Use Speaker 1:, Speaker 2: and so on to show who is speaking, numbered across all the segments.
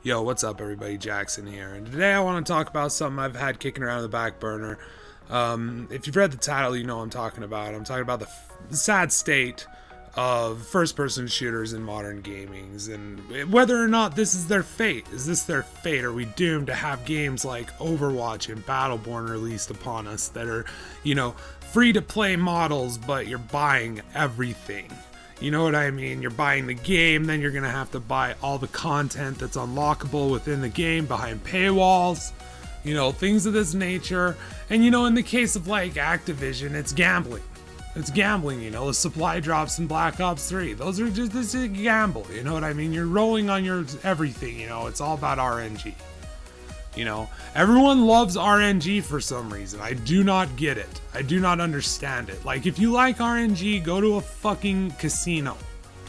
Speaker 1: Yo, what's up, everybody? Jaxxsin here, and today I want to talk about something I've had kicking around in the back burner. If you've read the title, you know what I'm talking about. I'm talking about the sad state of first-person shooters in modern gamings, and whether or not this is their fate. Is this their fate? Are we doomed to have games like Overwatch and Battleborn released upon us that are, free-to-play models, but you're buying everything? You know what I mean? You're buying the game, then you're going to have to buy all the content that's unlockable within the game behind paywalls, things of this nature. And, in the case of like Activision, it's gambling. It's gambling, the supply drops in Black Ops 3. Those are just this is a gamble, you know what I mean? You're rolling on your everything, it's all about RNG. Everyone loves RNG for some reason. I do not get it. I do not understand it. Like, if you like RNG, go to a fucking casino.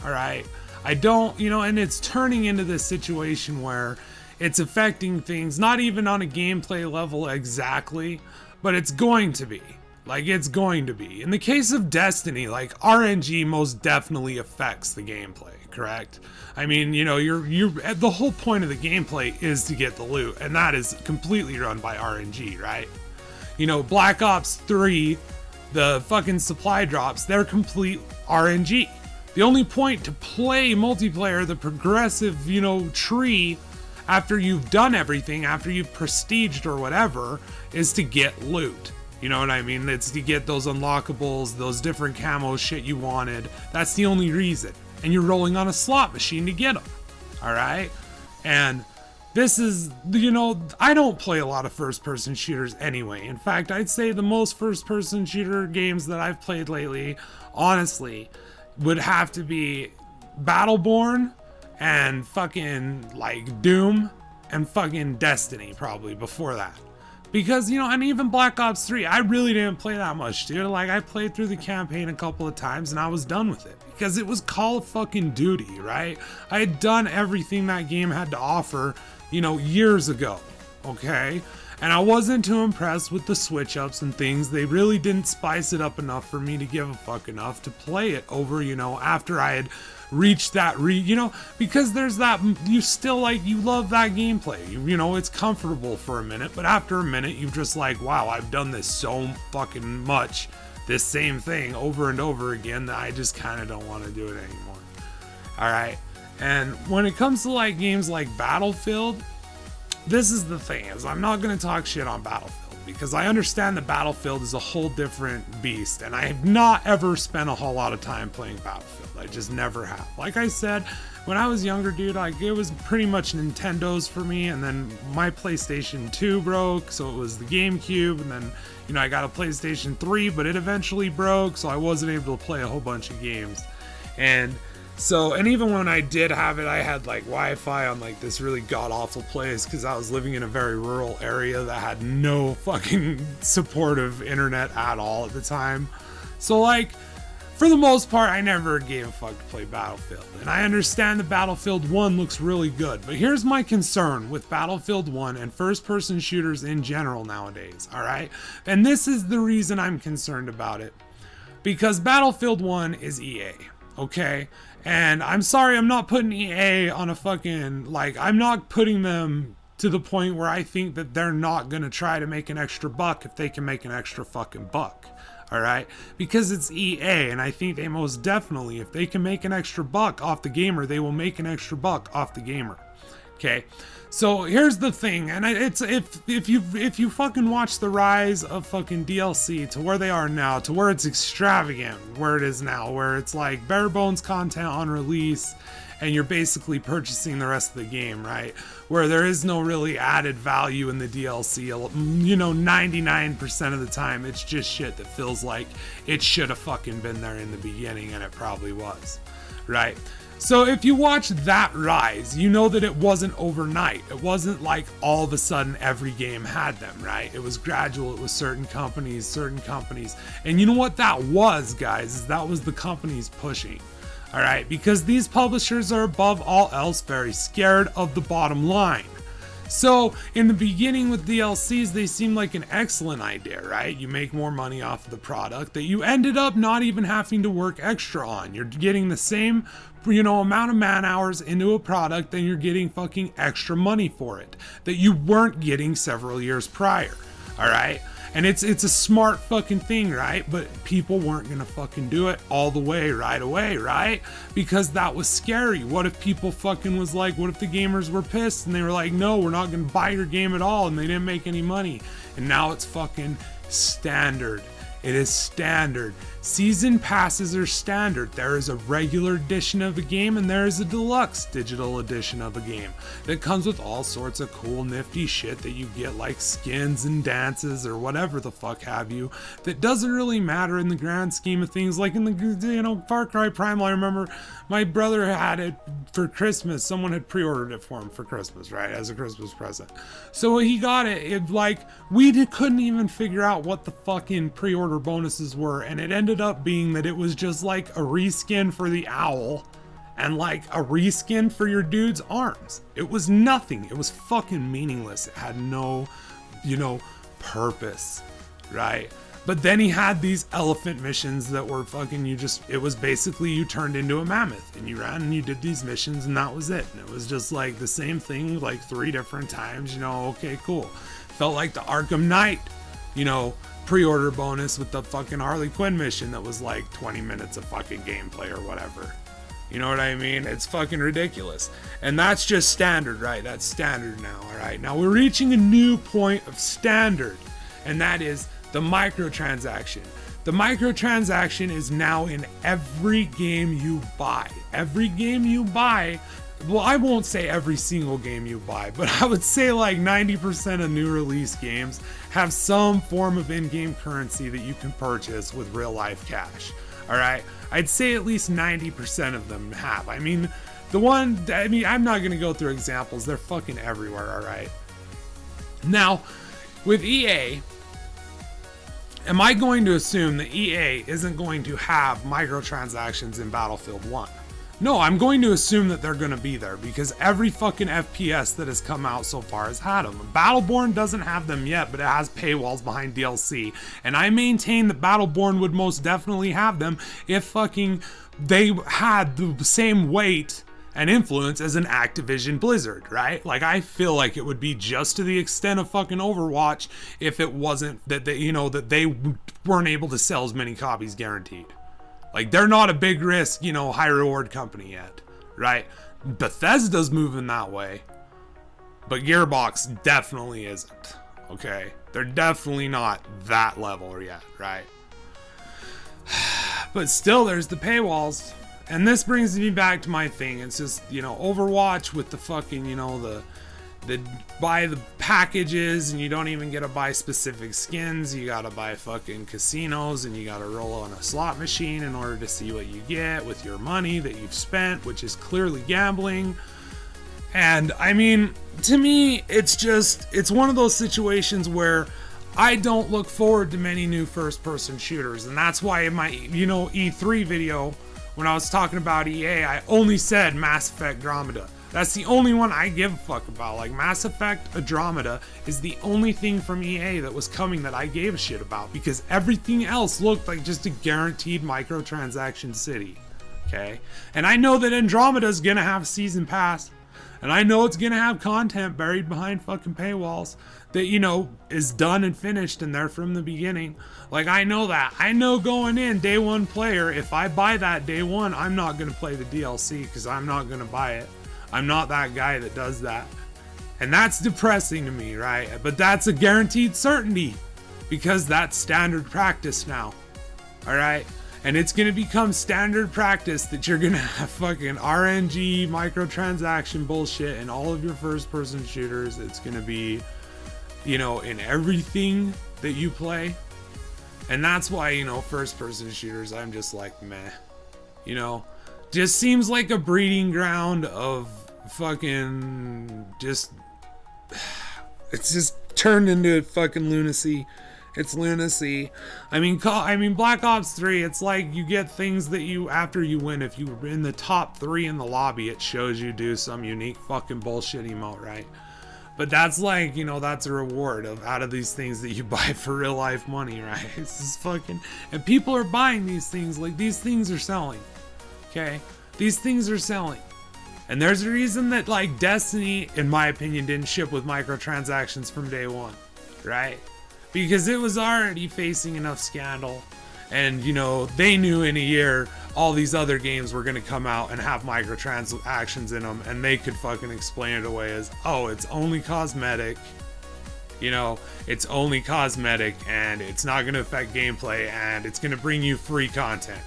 Speaker 1: All right. I don't, and it's turning into this situation where it's affecting things, not even on a gameplay level exactly, but it's going to be. Like, it's going to be. In the case of Destiny, like, RNG most definitely affects the gameplay, correct? I mean, you're the whole point of the gameplay is to get the loot, and that is completely run by RNG, right? Black Ops 3, the fucking supply drops, they're complete RNG. The only point to play multiplayer, the progressive, tree, after you've done everything, after you've prestiged or whatever, is to get loot. You know what I mean? It's to get those unlockables, those different camo shit you wanted. That's the only reason. And you're rolling on a slot machine to get them. Alright? And this is, I don't play a lot of first-person shooters anyway. In fact, I'd say the most first-person shooter games that I've played lately, honestly, would have to be Battleborn and fucking, like, Doom and fucking Destiny, probably, before that. Because, and even Black Ops 3, I really didn't play that much, dude. Like, I played through the campaign a couple of times and I was done with it. Because it was Call of fucking Duty, right? I had done everything that game had to offer, years ago, okay? And I wasn't too impressed with the switch-ups and things. They really didn't spice it up enough for me to give a fuck enough to play it over, after I had reached that because there's that, you still you love that gameplay, it's comfortable for a minute, but after a minute you're just like, wow, I've done this so fucking much, this same thing over and over again, that I just kind of don't want to do it anymore. All right. And when it comes to like games like Battlefield, this is the thing, is I'm not going to talk shit on Battlefield because I understand that Battlefield is a whole different beast, and I have not ever spent a whole lot of time playing Battlefield. I just never have. Like I said, when I was younger, dude, it was pretty much Nintendo's for me, and then my PlayStation 2 broke, so it was the GameCube, and then, I got a PlayStation 3, but it eventually broke, so I wasn't able to play a whole bunch of games. And even when I did have it, I had like Wi-Fi on like this really god-awful place because I was living in a very rural area that had no fucking supportive internet at all at the time. So like, for the most part, I never gave a fuck to play Battlefield. And I understand that Battlefield 1 looks really good, but here's my concern with Battlefield 1 and first-person shooters in general nowadays, alright? And this is the reason I'm concerned about it. Because Battlefield 1 is EA, okay? And I'm sorry, I'm not putting EA on a fucking, I'm not putting them to the point where I think that they're not gonna try to make an extra buck if they can make an extra fucking buck. Alright? Because it's EA, and I think they most definitely, if they can make an extra buck off the gamer, they will make an extra buck off the gamer. Okay? So here's the thing, and it's if you fucking watch the rise of fucking DLC to where they are now, to where it's extravagant, where it is now, where it's like bare bones content on release, and you're basically purchasing the rest of the game, right? Where there is no really added value in the DLC, 99% of the time, it's just shit that feels like it should have fucking been there in the beginning, and it probably was, right? So if you watch that rise, you know that it wasn't overnight. It wasn't like all of a sudden every game had them, right? It was gradual. It was certain companies. And you know what that was, guys, is that was the companies pushing. All right, because these publishers are above all else very scared of the bottom line. So in the beginning with DLCs, they seemed like an excellent idea, right? You make more money off of the product that you ended up not even having to work extra on. You're getting the same, amount of man hours into a product, and you're getting fucking extra money for it that you weren't getting several years prior. All right. And it's a smart fucking thing, right? But people weren't gonna fucking do it all the way right away, right? Because that was scary. What if people fucking was like, what if the gamers were pissed and they were like, no, we're not gonna buy your game at all, and they didn't make any money? And now it's fucking standard. It is standard. Season passes are standard. There is a regular edition of a game and there is a deluxe digital edition of a game that comes with all sorts of cool nifty shit that you get, like skins and dances or whatever the fuck have you, that doesn't really matter in the grand scheme of things. Like in the Far Cry Primal, I remember my brother had it for Christmas. Someone had pre-ordered it for him for Christmas, right, as a Christmas present. So he got it, we couldn't even figure out what the fucking pre-order bonuses were, and it ended up being that it was just like a reskin for the owl and like a reskin for your dude's arms. It was nothing. It was fucking meaningless. It had no, purpose, right? But then he had these elephant missions that were fucking, it was basically you turned into a mammoth and you ran and you did these missions and that was it. And it was just like the same thing like 3 different times, okay, cool. Felt like the Arkham Knight, pre-order bonus with the fucking Harley Quinn mission that was like 20 minutes of fucking gameplay or whatever. You know what I mean? It's fucking ridiculous. And that's just standard, right? That's standard now, all right? Now we're reaching a new point of standard, and that is the microtransaction. The microtransaction is now in every game you buy. Every game you buy, well, I won't say every single game you buy, but I would say like 90% of new release games have some form of in-game currency that you can purchase with real life cash. All right. I'd say at least 90% of them have. I'm not going to go through examples. They're fucking everywhere. All right. Now, with EA, am I going to assume that EA isn't going to have microtransactions in Battlefield 1? No, I'm going to assume that they're going to be there because every fucking FPS that has come out so far has had them. Battleborn doesn't have them yet, but it has paywalls behind DLC. And I maintain that Battleborn would most definitely have them if fucking they had the same weight and influence as an Activision Blizzard, right? Like, I feel like it would be just to the extent of fucking Overwatch if it wasn't that they weren't able to sell as many copies guaranteed. Like, they're not a big risk, high reward company yet, right? Bethesda's moving that way, but Gearbox definitely isn't, okay? They're definitely not that level yet, right? But still, there's the paywalls. And this brings me back to my thing. It's just, Overwatch with the fucking, the buy the packages and you don't even get to buy specific skins. You gotta buy fucking casinos and you gotta roll on a slot machine in order to see what you get with your money that you've spent, which is clearly gambling. And to me, it's one of those situations where I don't look forward to many new first-person shooters. And that's why in my, E3 video, when I was talking about EA, I only said Mass Effect Andromeda. That's the only one I give a fuck about. Like, Mass Effect Andromeda is the only thing from EA that was coming that I gave a shit about, because everything else looked like just a guaranteed microtransaction city, okay? And I know that Andromeda's gonna have a season pass, and I know it's gonna have content buried behind fucking paywalls that, is done and finished and there from the beginning. Like, I know that. I know going in, day one player, if I buy that day one, I'm not gonna play the DLC because I'm not gonna buy it. I'm not that guy that does that. And that's depressing to me, right? But that's a guaranteed certainty because that's standard practice now. All right? And it's going to become standard practice that you're going to have fucking RNG, microtransaction bullshit in all of your first-person shooters. It's going to be, in everything that you play. And that's why, first-person shooters, I'm just like, meh. Just seems like a breeding ground of fucking it's just turned into fucking lunacy. It's lunacy. Black Ops 3, it's like you get things that after you win, if you were in the top 3 in the lobby, it shows you do some unique fucking bullshit emote, right? But that's like, you know, that's a reward of out of these things that you buy for real life money, right? It's just fucking, and people are buying these things, like these things are selling. Okay? These things are selling. And there's a reason that like Destiny, in my opinion, didn't ship with microtransactions from day one, right? Because it was already facing enough scandal. And, you know, they knew in a year all these other games were going to come out and have microtransactions in them, and they could fucking explain it away as, oh, it's only cosmetic. You know, it's only cosmetic, and it's not going to affect gameplay, and it's going to bring you free content.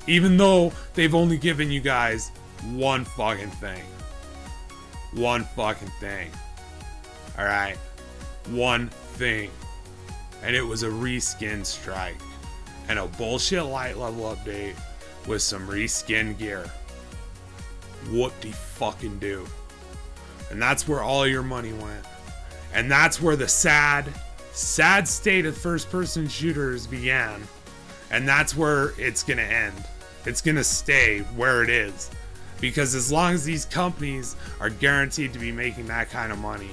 Speaker 1: Even though they've only given you guys one fucking thing. One fucking thing. Alright? One thing. And it was a reskin strike. And a bullshit light level update with some reskin gear. Whoop-de-fucking do. And that's where all your money went. And that's where the sad state of first-person shooters began. And that's where it's gonna end. It's gonna stay where it is. Because as long as these companies are guaranteed to be making that kind of money,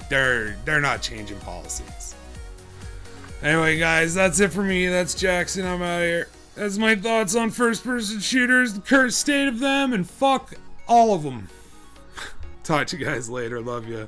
Speaker 1: they're not changing policies. Anyway, guys, that's it for me. That's Jaxxsin. I'm out of here. That's my thoughts on first-person shooters, the current state of them, and fuck all of them. Talk to you guys later. Love ya.